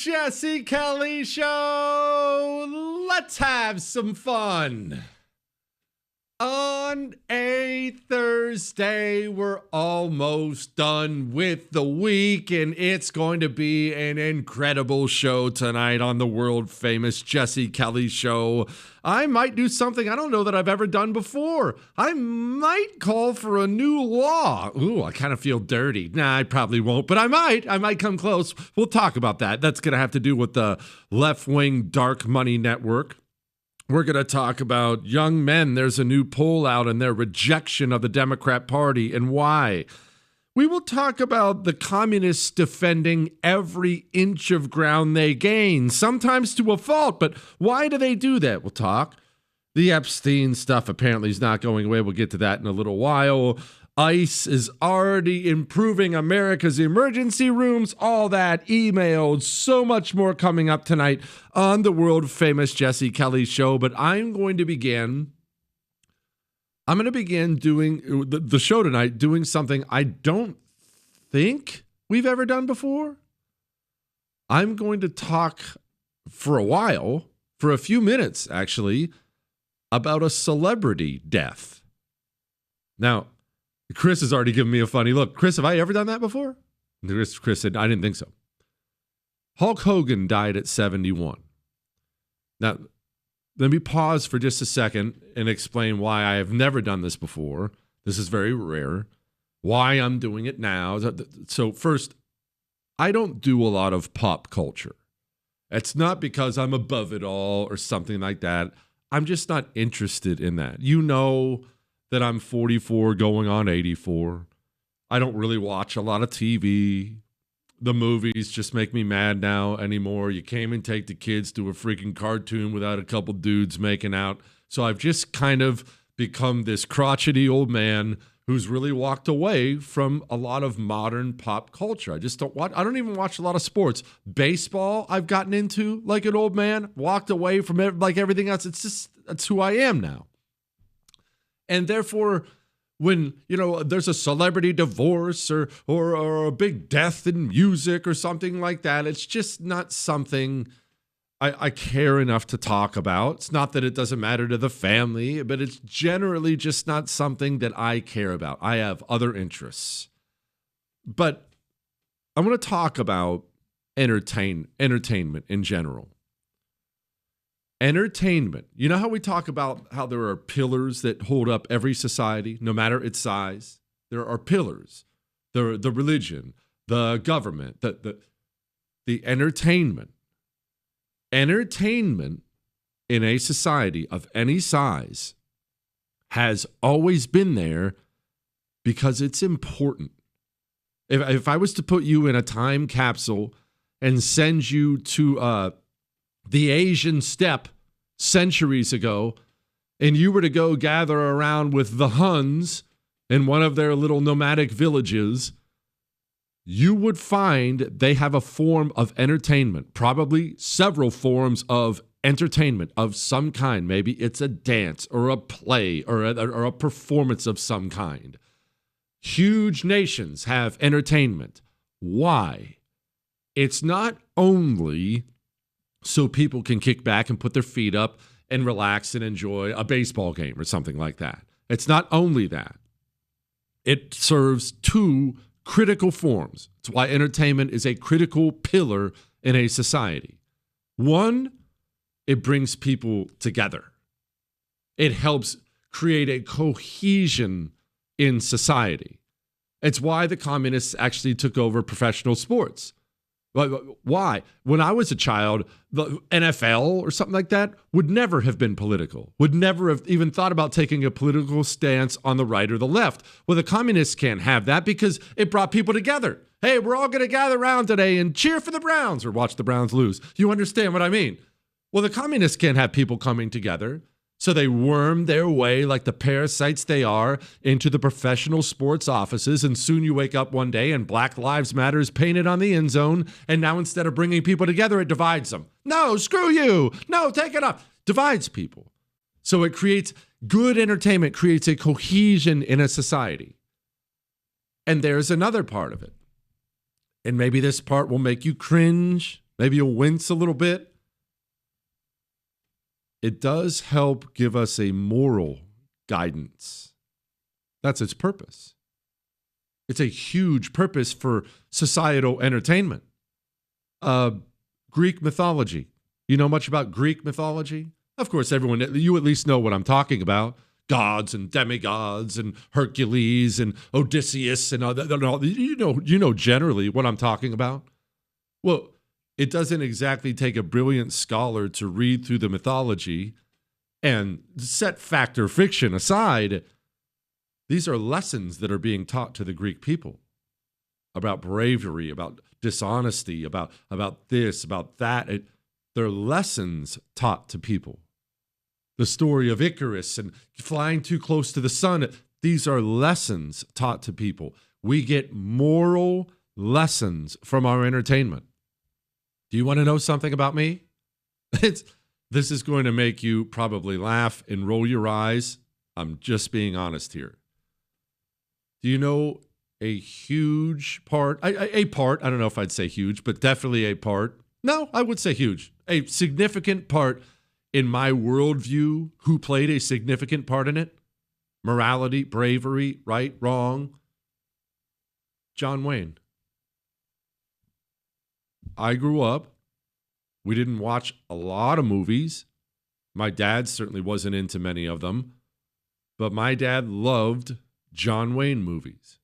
Jesse Kelly Show. Let's have some fun. On a Thursday, we're almost done with the week, and it's going to be an incredible show tonight on the world famous Jesse Kelly Show. I might do something I don't know that I've ever done before. I might call for a new law. Ooh, I kind of feel dirty. Nah, I probably won't, but I might come close. We'll talk about that. That's going to have to do with the left-wing dark money network. We're going to talk about young men. There's a new poll out and their rejection of the Democrat Party and why. We will talk about the communists defending every inch of ground they gain, sometimes to a fault, but why do they do that? We'll talk. The Epstein stuff apparently is not going away. We'll get to that in a little while. ICE is already improving America's emergency rooms, all that, emailed, so much more coming up tonight on the world famous Jesse Kelly Show. But I'm going to begin doing the show tonight, doing something I don't think we've ever done before. I'm going to talk for a few minutes actually, about a celebrity death. Now, Chris has already given me a funny look. Chris, have I ever done that before? Chris said, I didn't think so. Hulk Hogan died at 71. Now, let me pause for just a second and explain why I have never done this before. This is very rare. Why I'm doing it now. So first, I don't do a lot of pop culture. It's not because I'm above it all or something like that. I'm just not interested in that. You know that I'm 44 going on 84. I don't really watch a lot of TV. The movies just make me mad now anymore. You can't even take the kids to a freaking cartoon without a couple dudes making out. So I've just kind of become this crotchety old man who's really walked away from a lot of modern pop culture. I don't even watch a lot of sports. Baseball I've gotten into like an old man, walked away from it like everything else. That's who I am now. And therefore, when, there's a celebrity divorce or a big death in music or something like that, it's just not something I care enough to talk about. It's not that it doesn't matter to the family, but it's generally just not something that I care about. I have other interests. But I want to talk about entertainment in general. Entertainment. You know how we talk about how there are pillars that hold up every society, no matter its size? There are pillars. The religion, the government, the entertainment. Entertainment in a society of any size has always been there because it's important. If I was to put you in a time capsule and send you to the Asian steppe centuries ago, and you were to go gather around with the Huns in one of their little nomadic villages, you would find they have a form of entertainment, probably several forms of entertainment of some kind. Maybe it's a dance or a play or a performance of some kind. Huge nations have entertainment. Why? It's not only so people can kick back and put their feet up and relax and enjoy a baseball game or something like that. It's not only that. It serves two critical forms. It's why entertainment is a critical pillar in a society. One, it brings people together. It helps create a cohesion in society. It's why the communists actually took over professional sports. Why? When I was a child, the NFL or something like that would never have been political, would never have even thought about taking a political stance on the right or the left. Well, the communists can't have that because it brought people together. Hey, we're all going to gather around today and cheer for the Browns or watch the Browns lose. You understand what I mean? Well, the communists can't have people coming together. So they worm their way like the parasites they are into the professional sports offices, and soon you wake up one day and Black Lives Matter is painted on the end zone, and now instead of bringing people together, it divides them. No, screw you. No, take it up. Divides people. So it creates good entertainment, creates a cohesion in a society. And there's another part of it. And maybe this part will make you cringe. Maybe you'll wince a little bit. It does help give us a moral guidance. That's its purpose. It's a huge purpose for societal entertainment. Greek mythology. You know much about Greek mythology? Of course, everyone, you at least know what I'm talking about. Gods and demigods and Hercules and Odysseus and all that. You know generally what I'm talking about. Well, it doesn't exactly take a brilliant scholar to read through the mythology and set fact or fiction aside. These are lessons that are being taught to the Greek people about bravery, about dishonesty, about this, about that. They're lessons taught to people. The story of Icarus and flying too close to the sun. These are lessons taught to people. We get moral lessons from our entertainment. Do you want to know something about me? This is going to make you probably laugh and roll your eyes. I'm just being honest here. Do you know a huge part, a part, I don't know if I'd say huge, but definitely a part. No, I would say huge. A significant part in my worldview, who played a significant part in it? Morality, bravery, right, wrong. John Wayne. I grew up. We didn't watch a lot of movies. My dad certainly wasn't into many of them. But my dad loved John Wayne movies.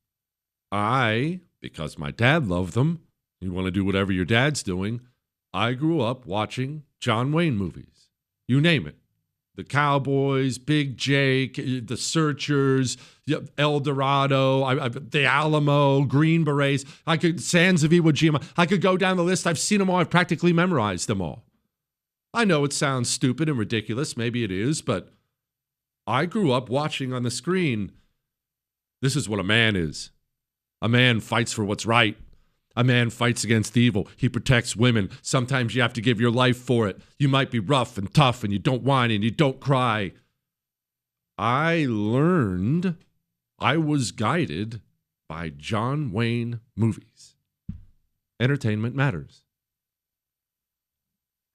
Because my dad loved them, you want to do whatever your dad's doing, I grew up watching John Wayne movies. You name it. The Cowboys, Big Jake, The Searchers, El Dorado, The Alamo, Green Berets, Sands of Iwo Jima. I could go down the list. I've seen them all. I've practically memorized them all. I know it sounds stupid and ridiculous. Maybe it is, but I grew up watching on the screen. This is what a man is. A man fights for what's right. A man fights against evil. He protects women. Sometimes you have to give your life for it. You might be rough and tough and you don't whine and you don't cry. I was guided by John Wayne movies. Entertainment matters.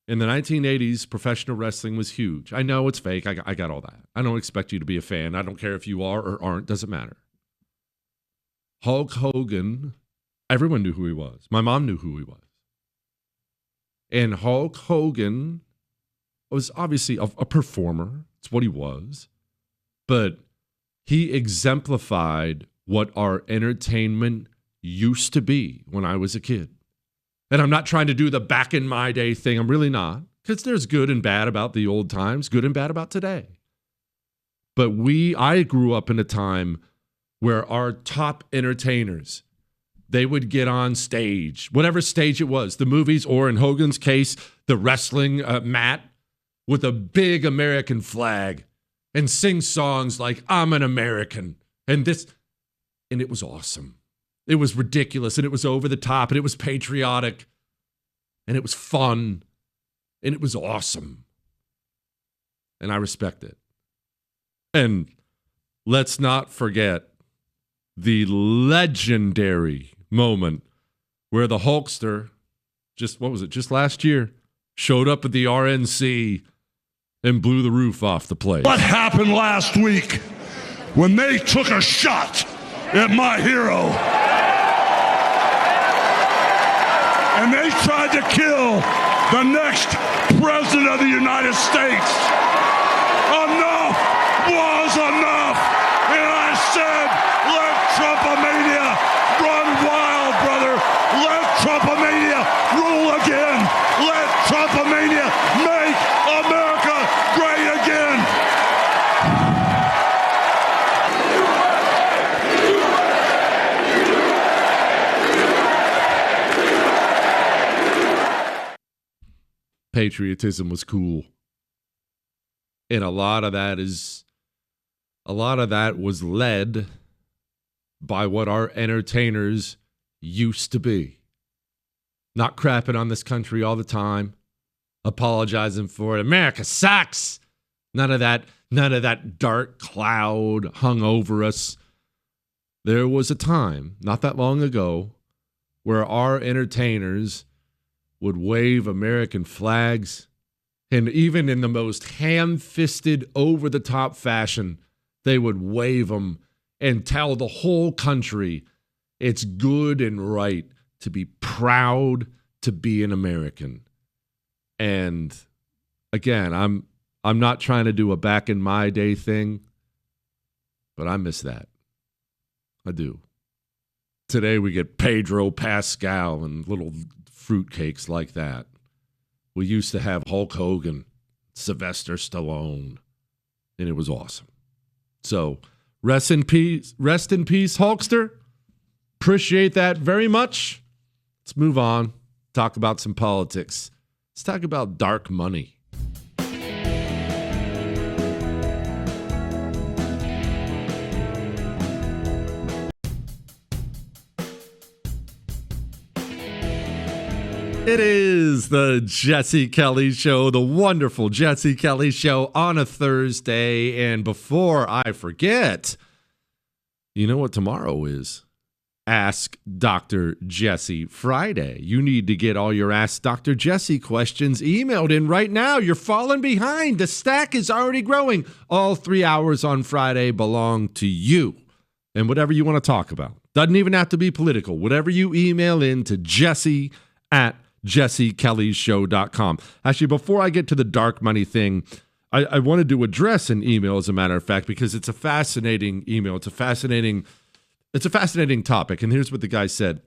In the 1980s, professional wrestling was huge. I know it's fake. I got all that. I don't expect you to be a fan. I don't care if you are or aren't. Doesn't matter. Hulk Hogan, everyone knew who he was. My mom knew who he was. And Hulk Hogan was obviously a performer. It's what he was. But he exemplified what our entertainment used to be when I was a kid. And I'm not trying to do the back in my day thing. I'm really not. Because there's good and bad about the old times, good and bad about today. But I grew up in a time where our top entertainers, they would get on stage, whatever stage it was, the movies, or in Hogan's case, the wrestling mat, with a big American flag and sing songs like I'm an American and it was awesome. It was ridiculous and it was over the top and it was patriotic and it was fun and it was awesome. And I respect it. And let's not forget the legendary moment where the Hulkster, just last year, showed up at the RNC and blew the roof off the place. What happened last week when they took a shot at my hero and they tried to kill the next president of the United States? Enough was enough. And I said, let Trumpomania run wild, brother. Let Trumpomania rule again. Let Trumpomania make America great again. Patriotism was cool. And a lot of that was led by what our entertainers used to be. Not crapping on this country all the time, apologizing for it. America sucks. None of that dark cloud hung over us. There was a time, not that long ago, where our entertainers would wave American flags. And even in the most ham-fisted, over-the-top fashion, they would wave them and tell the whole country it's good and right to be proud to be an American. And again, I'm not trying to do a back in my day thing, but I miss that. I do. Today we get Pedro Pascal and little fruitcakes like that. We used to have Hulk Hogan, Sylvester Stallone, and it was awesome. So rest in peace, Hulkster. Appreciate that very much. Let's move on. Talk about some politics. Let's talk about dark money. It is the Jesse Kelly Show, the wonderful Jesse Kelly Show on a Thursday. And before I forget, you know what tomorrow is? Ask Dr. Jesse Friday. You need to get all your Ask Dr. Jesse questions emailed in right now. You're falling behind. The stack is already growing. All 3 hours on Friday belong to you. And whatever you want to talk about. Doesn't even have to be political. Whatever you email in to Jesse at jessekellyshow.com. Actually, before I get to the dark money thing, I wanted to address an email, as a matter of fact, because it's a fascinating email. It's a fascinating topic. And here's what the guy said.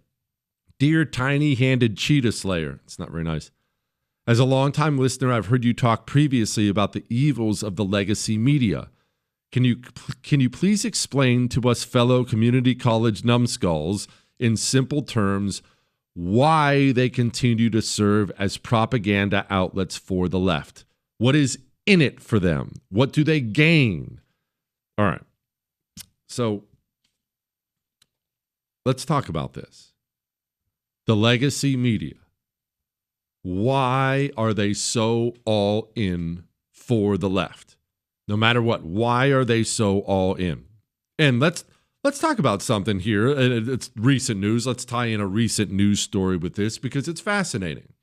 Dear tiny-handed cheetah slayer. It's not very nice. As a longtime listener, I've heard you talk previously about the evils of the legacy media. Can you please explain to us fellow community college numbskulls in simple terms why they continue to serve as propaganda outlets for the left? What is in it for them? What do they gain? All right. So let's talk about this. The legacy media. Why are they so all in for the left? No matter what, why are they so all in? And let's talk about something here. It's recent news. Let's tie in a recent news story with this because it's fascinating.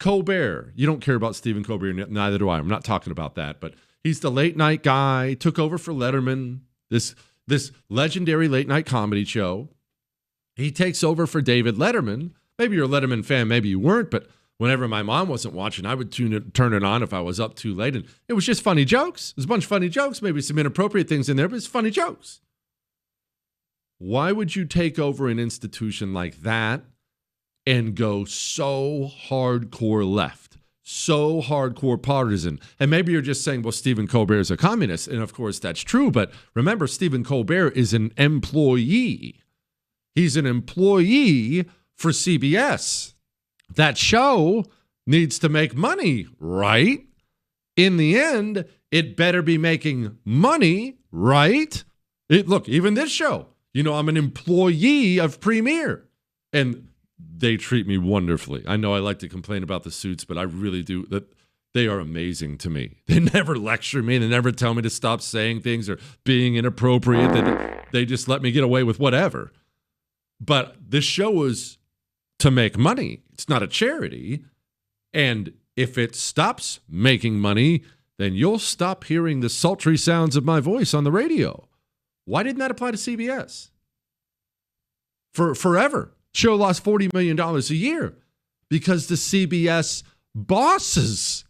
Colbert. You don't care about Stephen Colbert, neither do I. I'm not talking about that, but he's the late night guy, took over for Letterman, this legendary late night comedy show. He takes over for David Letterman. Maybe you're a Letterman fan, maybe you weren't, but whenever my mom wasn't watching, I would turn it on if I was up too late, and it was just funny jokes. There's a bunch of funny jokes, maybe some inappropriate things in there, but it's funny jokes. Why would you take over an institution like that and go so hardcore left, so hardcore partisan? And maybe you're just saying, well, Stephen Colbert is a communist. And of course, that's true. But remember, Stephen Colbert is an employee. He's an employee for CBS. That show needs to make money, right? In the end, it better be making money, right? Look, even this show. You know, I'm an employee of Premiere, and they treat me wonderfully. I know I like to complain about the suits, but I really do. That they are amazing to me. They never lecture me. They never tell me to stop saying things or being inappropriate. They just let me get away with whatever. But this show is to make money. It's not a charity. And if it stops making money, then you'll stop hearing the sultry sounds of my voice on the radio. Why didn't that apply to CBS? Forever. Show lost $40 million a year because the CBS bosses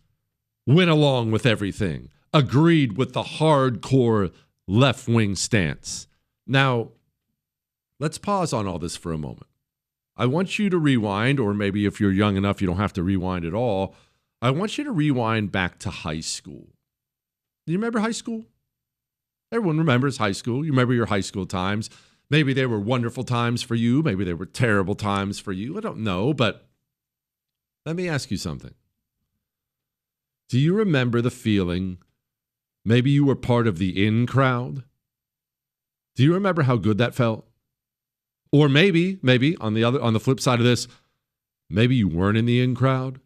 went along with everything, agreed with the hardcore left-wing stance. Now, let's pause on all this for a moment. I want you to rewind, or maybe if you're young enough, you don't have to rewind at all. I want you to rewind back to high school. Do you remember high school? Everyone remembers high school. You remember your high school times. Maybe they were wonderful times for you. Maybe they were terrible times for you. I don't know, but let me ask you something. Do you remember the feeling maybe you were part of the in crowd? Do you remember how good that felt? Or maybe on the flip side of this, maybe you weren't in the in crowd.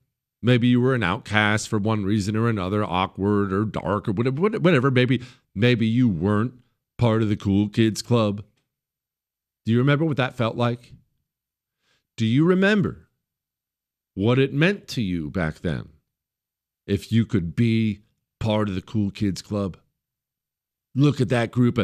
Maybe you were an outcast for one reason or another, awkward or dark or whatever. Maybe you weren't part of the cool kids club. Do you remember what that felt like? Do you remember what it meant to you back then if you could be part of the cool kids club. Look at that group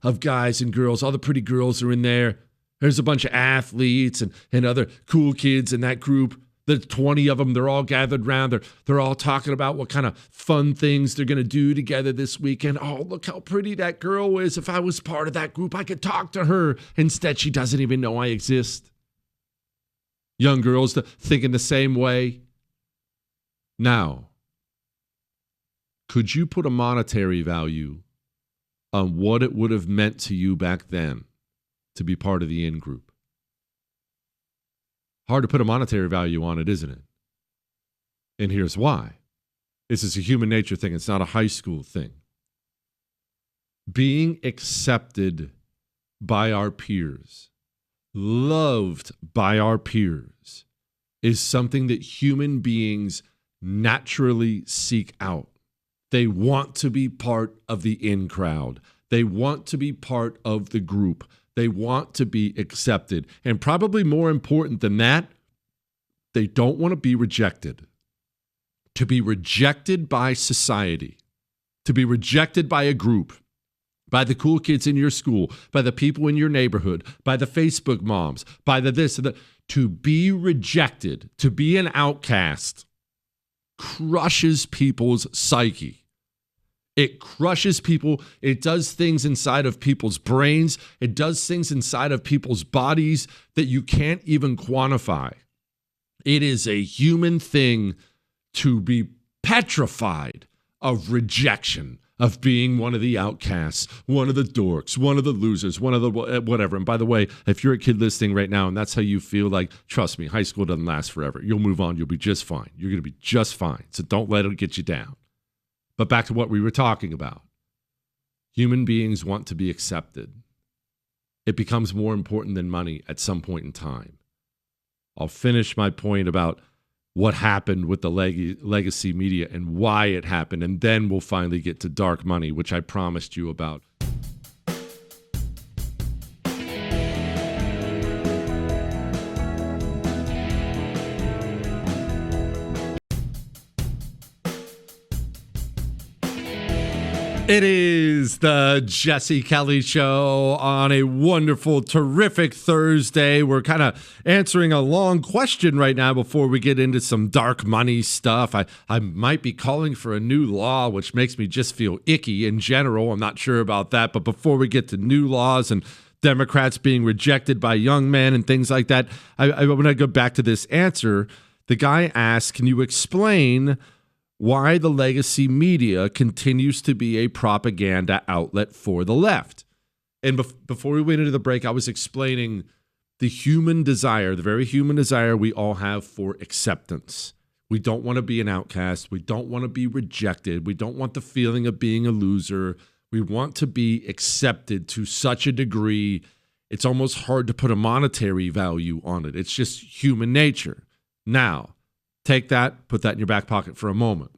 of guys and girls. All the pretty girls are in there. There's a bunch of athletes and other cool kids in that group. There's 20 of them. They're all gathered around. They're all talking about what kind of fun things they're going to do together this weekend. Oh, look how pretty that girl is. If I was part of that group, I could talk to her. Instead, she doesn't even know I exist. Young girls thinking the same way. Now, could you put a monetary value on what it would have meant to you back then to be part of the in-group? Hard to put a monetary value on it, isn't it? And here's why. This is a human nature thing. It's not a high school thing. Being accepted by our peers, loved by our peers, is something that human beings naturally seek out. They want to be part of the in crowd. They want to be part of the group. They want to be accepted. And probably more important than that, they don't want to be rejected. To be rejected by society, to be rejected by a group, by the cool kids in your school, by the people in your neighborhood, by the Facebook moms, by the this and that. To be rejected, to be an outcast, crushes people's psyche. It crushes people. It does things inside of people's brains. It does things inside of people's bodies that you can't even quantify. It is a human thing to be petrified of rejection, of being one of the outcasts, one of the dorks, one of the losers, one of the whatever. And by the way, if you're a kid listening right now and that's how you feel, like, trust me, high school doesn't last forever. You'll move on. You'll be just fine. You're going to be just fine. So don't let it get you down. But back to what we were talking about. Human beings want to be accepted. It becomes more important than money at some point in time. I'll finish my point about what happened with the legacy media and why it happened, and then we'll finally get to dark money, which I promised you about. It is the Jesse Kelly Show on a wonderful, terrific Thursday. We're kind of answering a long question right now before we get into some dark money stuff. I might be calling for a new law, which makes me just feel icky in general. I'm not sure about that. But before we get to new laws and Democrats being rejected by young men and things like that, I want to go back to this answer. The guy asked, can you explain why the legacy media continues to be a propaganda outlet for the left? And before we went into the break, I was explaining the human desire, the very human desire we all have for acceptance. We don't want to be an outcast. We don't want to be rejected. We don't want the feeling of being a loser. We want to be accepted to such a degree, it's almost hard to put a monetary value on it. It's just human nature. Now, take that, put that in your back pocket for a moment.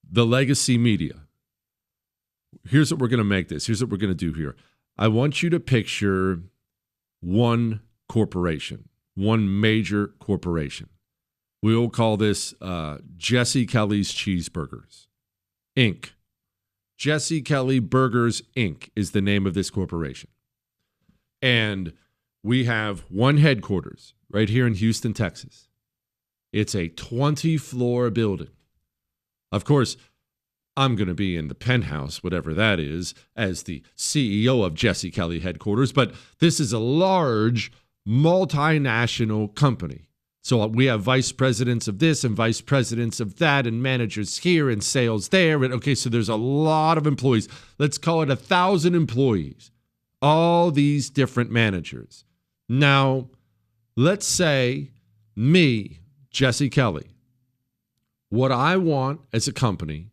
The legacy media. Here's what we're going to make this. Here's what we're going to do here. I want you to picture one corporation, one major corporation. We'll call this Jesse Kelly's Cheeseburgers, Inc. Jesse Kelly Burgers, Inc. is the name of this corporation. And we have one headquarters right here in Houston, Texas. It's a 20-floor building. Of course, I'm going to be in the penthouse, whatever that is, as the CEO of Jesse Kelly headquarters. But this is a large multinational company. So we have vice presidents of this and vice presidents of that and managers here and sales there. And okay, so there's a lot of employees. Let's call it 1,000 employees. All these different managers. Now, let's say me, Jesse Kelly, what I want as a company,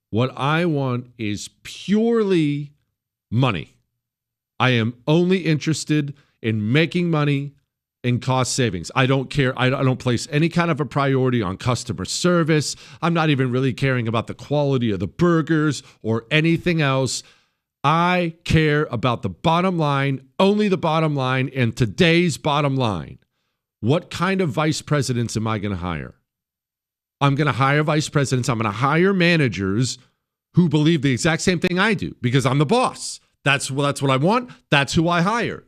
what I want is purely money. I am only interested in making money and cost savings. I don't care. I don't place any kind of a priority on customer service. I'm not even really caring about the quality of the burgers or anything else. I care about the bottom line, only the bottom line, and today's bottom line. What kind of vice presidents am I going to hire? I'm going to hire vice presidents. I'm going to hire managers who believe the exact same thing I do because I'm the boss. That's what I want. That's who I hire.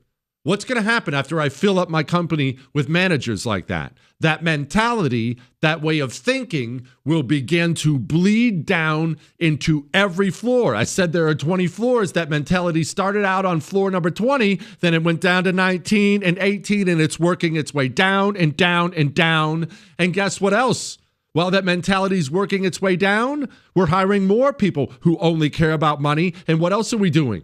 What's going to happen after I fill up my company with managers like that? That mentality, that way of thinking will begin to bleed down into every floor. I said there are 20 floors. That mentality started out on floor number 20, then it went down to 19 and 18, and it's working its way down and down and down. And guess what else? While that mentality is working its way down, we're hiring more people who only care about money. And what else are we doing?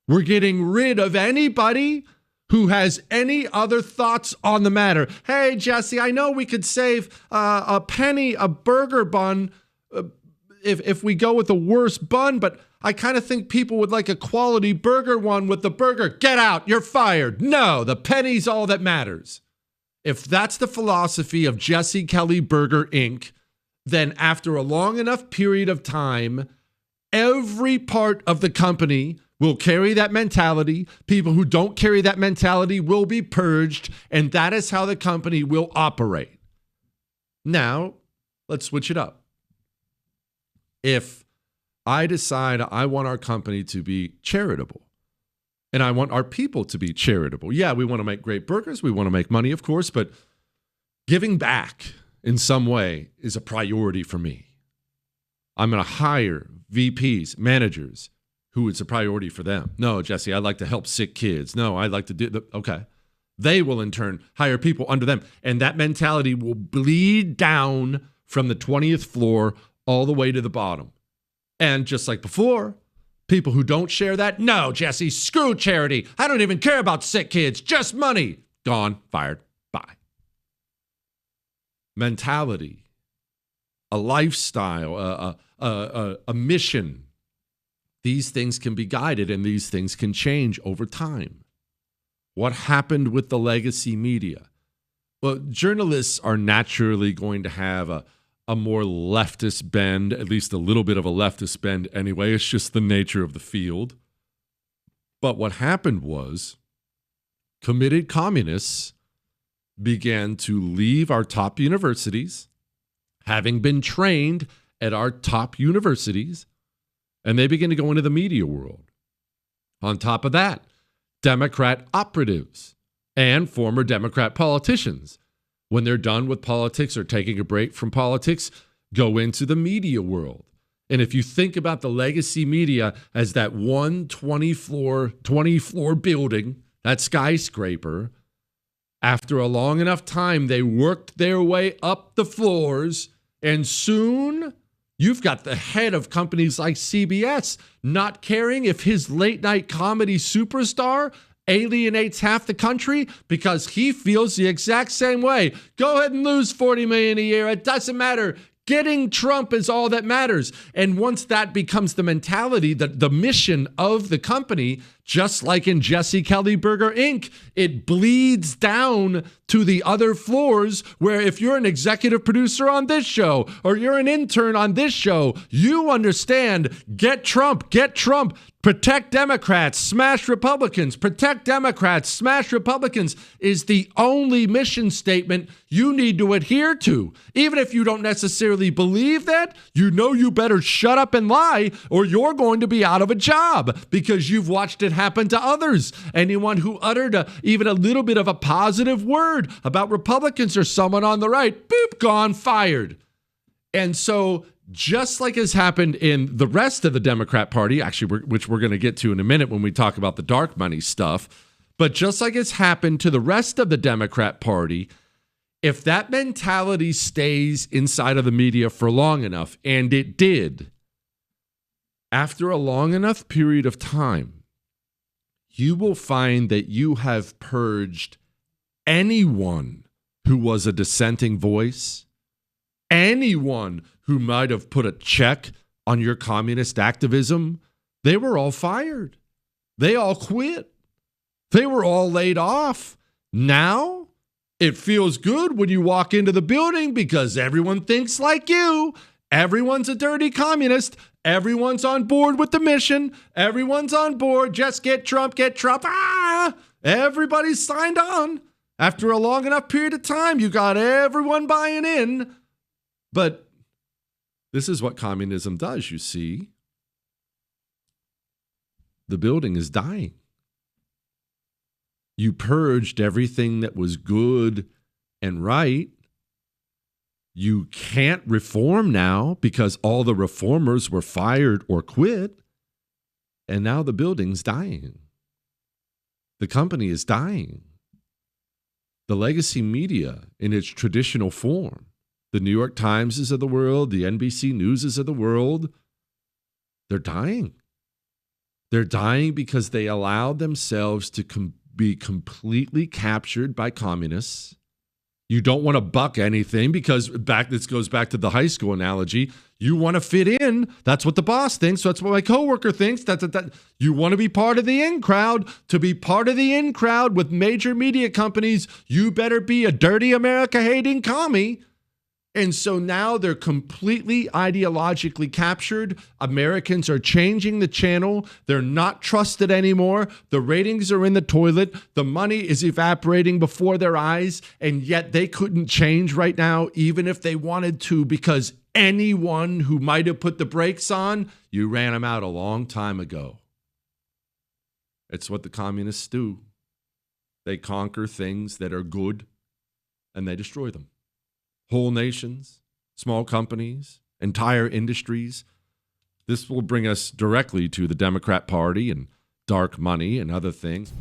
We're getting rid of anybody who has any other thoughts on the matter. Hey, Jesse, I know we could save a penny a burger bun if we go with the worst bun, but I kind of think people would like a quality burger one with the burger. Get out, you're fired. No, the penny's all that matters. If that's the philosophy of Jesse Kelly Burger Inc., then after a long enough period of time, every part of the company will carry that mentality. People who don't carry that mentality will be purged, and that is how the company will operate. Now, let's switch it up. If I decide I want our company to be charitable, and I want our people to be charitable, yeah, we want to make great burgers, we want to make money, of course, but giving back in some way is a priority for me. I'm going to hire VPs, managers, who it's a priority for them. No, Jesse, I'd like to help sick kids. No, I'd like to do okay. They will in turn hire people under them. And that mentality will bleed down from the 20th floor all the way to the bottom. And just like before, people who don't share that, no, Jesse, screw charity. I don't even care about sick kids, just money. Gone, fired, bye. Mentality, a lifestyle, a mission. These things can be guided and these things can change over time. What happened with the legacy media? Well, journalists are naturally going to have a more leftist bend, at least a little bit of a leftist bend anyway. It's just the nature of the field. But what happened was committed communists began to leave our top universities, having been trained at our top universities, and they begin to go into the media world. On top of that, Democrat operatives and former Democrat politicians, when they're done with politics or taking a break from politics, go into the media world. And if you think about the legacy media as that 20-floor building, that skyscraper, after a long enough time, they worked their way up the floors, and soon you've got the head of companies like CBS not caring if his late night comedy superstar alienates half the country because he feels the exact same way. Go ahead and lose $40 million a year. It doesn't matter. Getting Trump is all that matters. And once that becomes the mentality, the mission of the company, just like in Jesse Kelly Burger Inc., it bleeds down to the other floors where if you're an executive producer on this show or you're an intern on this show, you understand, get Trump, protect Democrats, smash Republicans, protect Democrats, smash Republicans is the only mission statement you need to adhere to. Even if you don't necessarily believe that, you know you better shut up and lie or you're going to be out of a job because you've watched it happen to others. Anyone who uttered even a little bit of a positive word about Republicans or someone on the right, boop, gone, fired. And so just like has happened in the rest of the Democrat Party, actually, which we're going to get to in a minute when we talk about the dark money stuff, but just like it's happened to the rest of the Democrat Party, if that mentality stays inside of the media for long enough, and it did, after a long enough period of time, you will find that you have purged anyone who was a dissenting voice, anyone who might have put a check on your communist activism. They were all fired. They all quit. They were all laid off. Now, it feels good when you walk into the building because everyone thinks like you. Everyone's a dirty communist. Everyone's on board with the mission. Everyone's on board. Just get Trump, get Trump. Everybody's signed on. After a long enough period of time, you got everyone buying in. But this is what communism does, you see. The building is dying. You purged everything that was good and right. You can't reform now because all the reformers were fired or quit. And now the building's dying. The company is dying. The legacy media in its traditional form, the New York Timeses of the world, the NBC Newses of the world, they're dying. They're dying because they allowed themselves to be completely captured by communists. You don't want to buck anything because this goes back to the high school analogy. You want to fit in. That's what the boss thinks. That's what my coworker thinks. You want to be part of the in crowd. To be part of the in crowd with major media companies, you better be a dirty America-hating commie. And so now they're completely ideologically captured. Americans are changing the channel. They're not trusted anymore. The ratings are in the toilet. The money is evaporating before their eyes. And yet they couldn't change right now, even if they wanted to, because anyone who might have put the brakes on, you ran them out a long time ago. It's what the communists do. They conquer things that are good and they destroy them. Whole nations, small companies, entire industries. This will bring us directly to the Democrat Party and dark money and other things.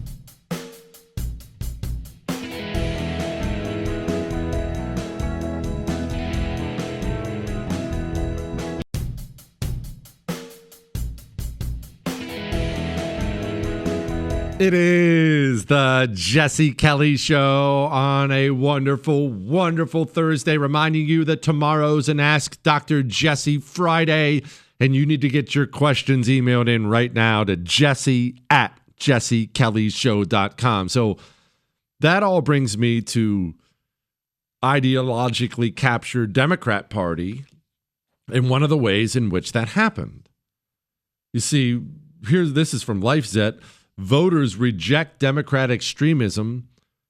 It is the Jesse Kelly Show on a wonderful, wonderful Thursday, reminding you that tomorrow's an Ask Dr. Jesse Friday, and you need to get your questions emailed in right now to jesse@jessekellyshow.com. So that all brings me to ideologically captured Democrat Party and one of the ways in which that happened. You see, this is from LifeZet. Voters reject Democrat extremism,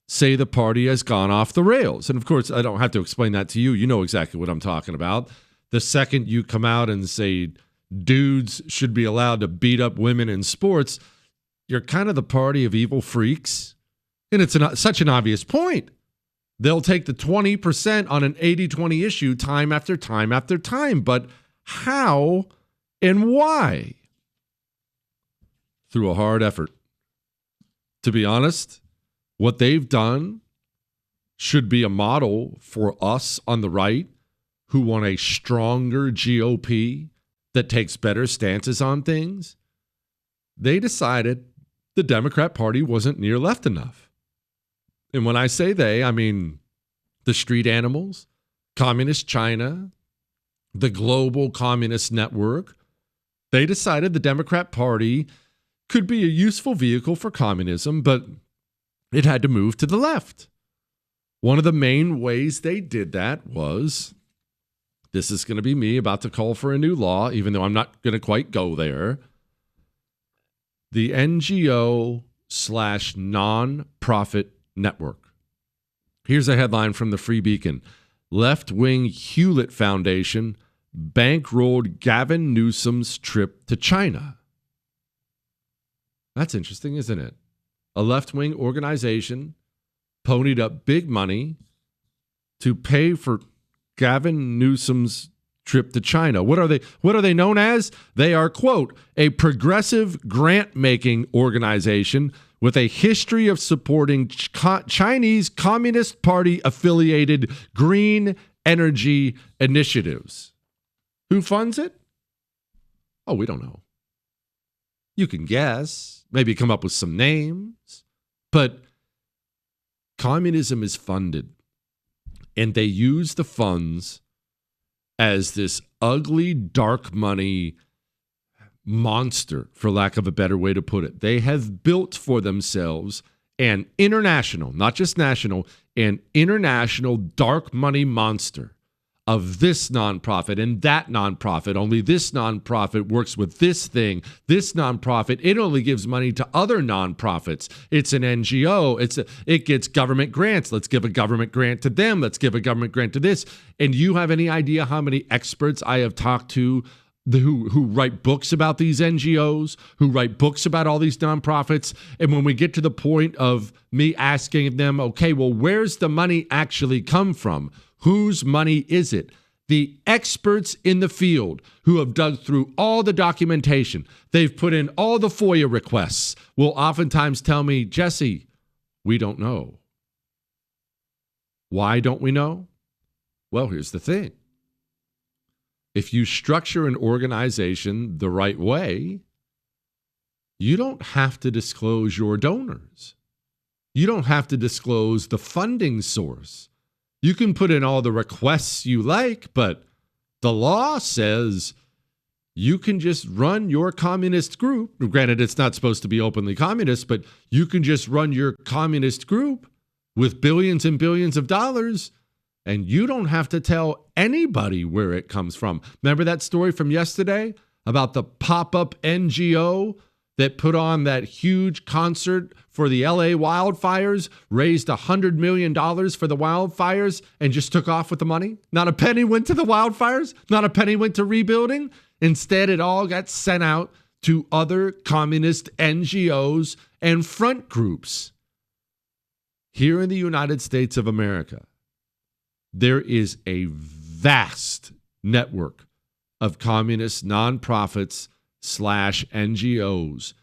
say the party has gone off the rails. And of course, I don't have to explain that to you. You know exactly what I'm talking about. The second you come out and say dudes should be allowed to beat up women in sports, you're kind of the party of evil freaks. And it's such an obvious point. They'll take the 20% on an 80-20 issue time after time after time. But how and why? Through a hard effort. To be honest, what they've done should be a model for us on the right who want a stronger GOP that takes better stances on things. They decided the Democrat Party wasn't near left enough. And when I say they, I mean the street animals, Communist China, the global communist network. They decided the Democrat Party could be a useful vehicle for communism, but it had to move to the left. One of the main ways they did that was, this is going to be me about to call for a new law, even though I'm not going to quite go there. The NGO/nonprofit network. Here's a headline from the Free Beacon. Left-wing Hewlett Foundation bankrolled Gavin Newsom's trip to China. That's interesting, isn't it? A left-wing organization ponied up big money to pay for Gavin Newsom's trip to China. What are they known as? They are, quote, a progressive grant-making organization with a history of supporting Chinese Communist Party-affiliated green energy initiatives. Who funds it? Oh, we don't know. You can guess, maybe come up with some names, but communism is funded, and they use the funds as this ugly, dark money monster, for lack of a better way to put it. They have built for themselves an international, not just national, an international dark money monster, of this nonprofit and that nonprofit. Only this nonprofit works with this thing. This nonprofit, it only gives money to other nonprofits. It's an NGO. It gets government grants. Let's give a government grant to them. Let's give a government grant to this. And you have any idea how many experts I have talked to who write books about these NGOs, who write books about all these nonprofits? And when we get to the point of me asking them, okay, well, where's the money actually come from? Whose money is it? The experts in the field who have dug through all the documentation, they've put in all the FOIA requests, will oftentimes tell me, Jesse, we don't know. Why don't we know? Well, here's the thing. If you structure an organization the right way, you don't have to disclose your donors. You don't have to disclose the funding source. You can put in all the requests you like, but the law says you can just run your communist group. Granted, it's not supposed to be openly communist, but you can just run your communist group with billions and billions of dollars, and you don't have to tell anybody where it comes from. Remember that story from yesterday about the pop-up NGO that put on that huge concert for the LA wildfires, raised $100 million for the wildfires, and just took off with the money? Not a penny went to the wildfires. Not a penny went to rebuilding. Instead, it all got sent out to other communist NGOs and front groups. Here in the United States of America, there is a vast network of communist nonprofits / NGOs,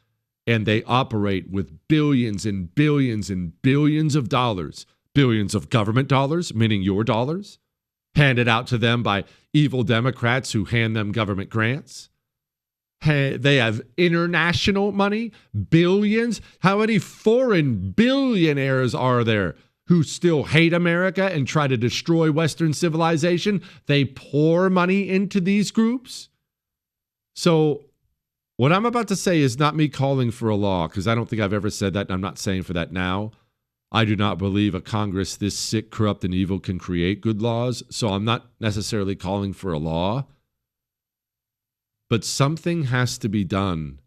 and they operate with billions and billions and billions of dollars, billions of government dollars, meaning your dollars, handed out to them by evil Democrats who hand them government grants. They have international money, billions. How many foreign billionaires are there who still hate America and try to destroy Western civilization? They pour money into these groups. So what I'm about to say is not me calling for a law, because I don't think I've ever said that, and I'm not saying for that now. I do not believe a Congress this sick, corrupt, and evil can create good laws, so I'm not necessarily calling for a law. But something has to be done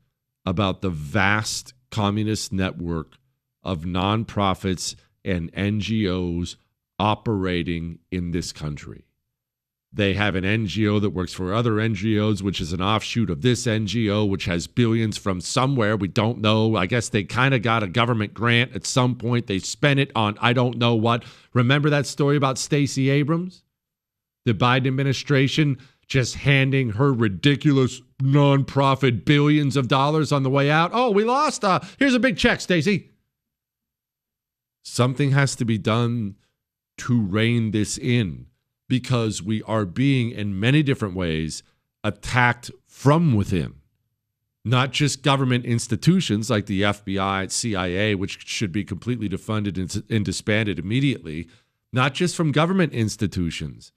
about the vast communist network of nonprofits and NGOs operating in this country. They have an NGO that works for other NGOs, which is an offshoot of this NGO, which has billions from somewhere. We don't know. I guess they kind of got a government grant at some point. They spent it on I don't know what. Remember that story about Stacey Abrams? The Biden administration just handing her ridiculous nonprofit billions of dollars on the way out. Oh, we lost. Here's a big check, Stacey. Something has to be done to rein this in, because we are being, in many different ways, attacked from within. Not just government institutions like the FBI, CIA, which should be completely defunded and disbanded immediately. Not just from government institutions,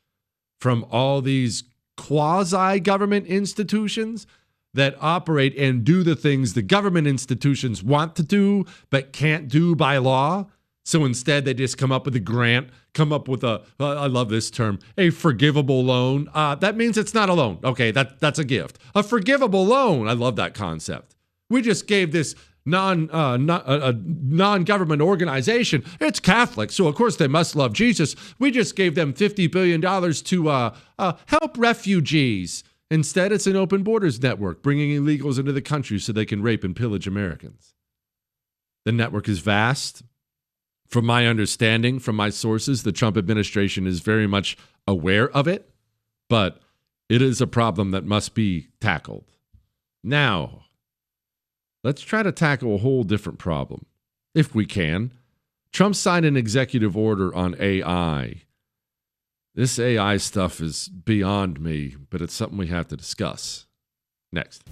from all these quasi-government institutions that operate and do the things the government institutions want to do but can't do by law. So instead, they just come up with a grant, come up with I love this term, a forgivable loan. That means it's not a loan. Okay, that's a gift. A forgivable loan. I love that concept. We just gave this non-government organization, it's Catholic, so of course they must love Jesus. We just gave them $50 billion to help refugees. Instead, it's an open borders network, bringing illegals into the country so they can rape and pillage Americans. The network is vast. From my understanding, from my sources, the Trump administration is very much aware of it, but it is a problem that must be tackled. Now, let's try to tackle a whole different problem, if we can. Trump signed an executive order on AI. This AI stuff is beyond me, but it's something we have to discuss. Next.